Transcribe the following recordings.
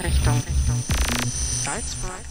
Richtung Salzburg.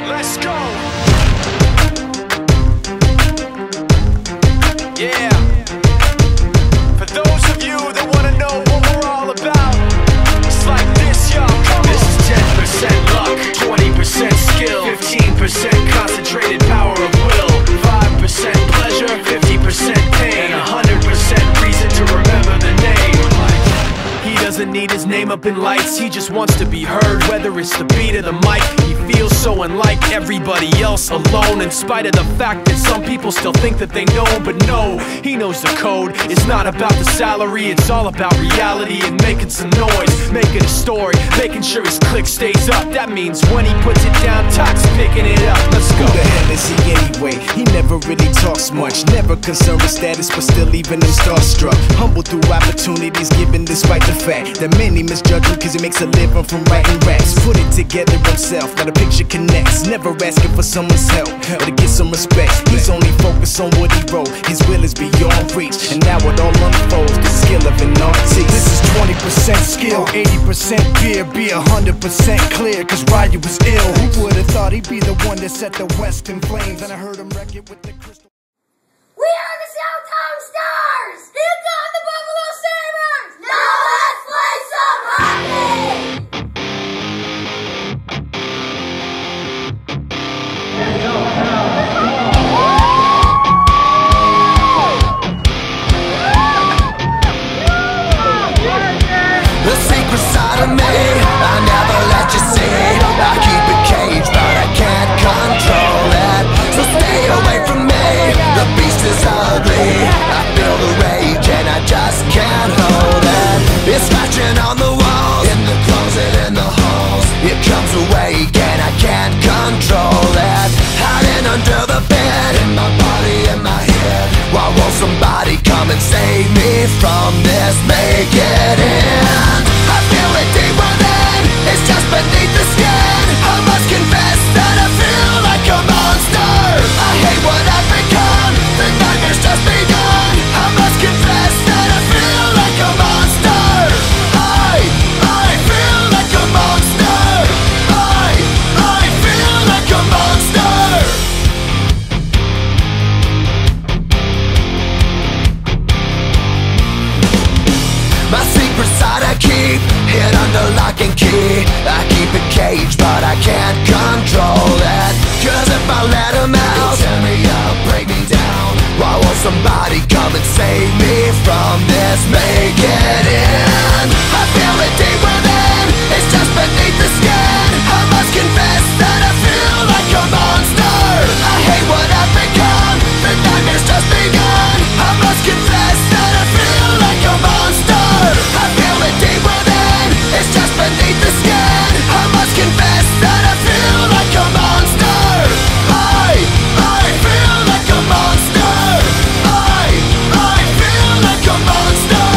Let's go! Yeah. For those of you that want to know what we're all about, it's like this, y'all. This is 10% luck, 20% skill, 15% concentrated power of will, 5% pleasure, 50% pain, and 100% reason to remember the name. He doesn't need his name up in lights, he just wants to be heard, whether it's the beat or the mic. He feels so unlike everybody else, alone, in spite of the fact that some people still think that they know. But no, he knows the code. It's not about the salary, it's all about reality and making some noise, making a story, making sure his click stays up. That means when he puts it down, Tox picking it up. Let's go. Who the hell is he anyway? He never really talks much, never concerned with status, but still leaving him starstruck. Humble through opportunities given despite the fact that many misjudge him cause he makes a living from writing raps. Put it together himself, now the picture connects. Never asking for someone's help or to get some respect. He's only focused on what he wrote. His will is beyond reach, and now it all unfolds, the skill of an artist. This is 20% skill, 80% fear, be 100% clear, cause Ryu was ill. Who would've thought he'd be the one that set the West in flames? And I heard him wreck it with the crystal. We are the Southtown Stars! Here come the Buffalo Sabres! Now let's play some hockey! The secret side of me, I never let you see. I keep it caged, but I can't control it. So stay away from me, the beast is ugly. I feel the rage and I just can't hold it. It's scratching on the walls, in the closet, in the halls. It comes awake and I can't control it. Hiding under the bed, in my body, in my head. Why won't somebody come and save me from this? Make it end. I feel it deep within, it's just beneath the skin. I must confess that I feel like a monster. I hate what I've become, the nightmare's just begun. I must confess that I feel like a monster. I feel like a monster. I feel like a monster. My secret side I keep hid under lock and key. I keep it caged, but I can't control it. Cause if I let him out, he'll tear me from this, make it in. I feel it deep within, it's just beneath the skin. I must confess that I feel like a monster. I hate what I've become, the nightmare's just begun. I must confess that I feel like a monster. I feel it deep within, it's just beneath the skin. I must confess that I feel like a monster. I feel like a monster. I feel like a monster.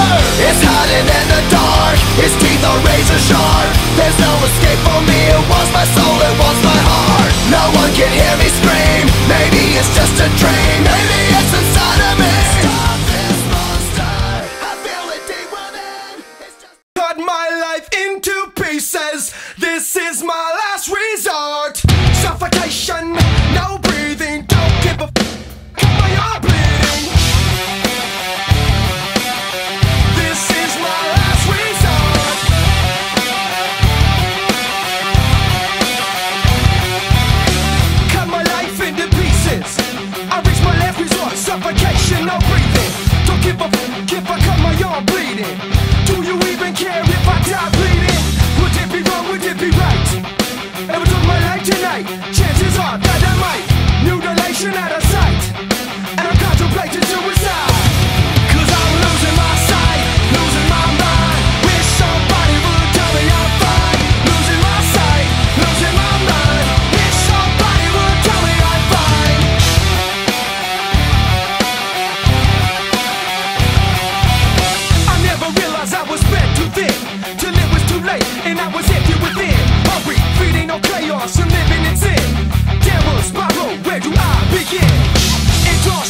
It's hiding in the dark, its teeth are razor sharp. There's no escape for me, it wants my soul, it wants my heart. No one can hear me scream, maybe it's just a dream. Maybe it's inside of me. Stop this monster, I feel it deep within. It's just Cut my life into pieces. This is my last resort. Suffocation, no breathing. Don't give a cut my arm bleeding. This is my last resort. Cut my life into pieces. I reach my last resort. Suffocation, no breathing. Don't give a if I cut my arm bleeding. Do you even care if I die bleeding? Would it be wrong, would it be right? Ever took my life tonight? Chances are that I might. Mutilation out of sight, and I'm contemplating suicide. Cause I'm losing my sight, losing my mind. Wish somebody would tell me I'm fine. Losing my sight, losing my mind. Wish somebody would tell me I'm fine. I never realized I was spread too thin, till it was too late and I was empty within. Hungry, feeding on chaos and living in sin. Downward spiral, where do I begin? Exhaustion.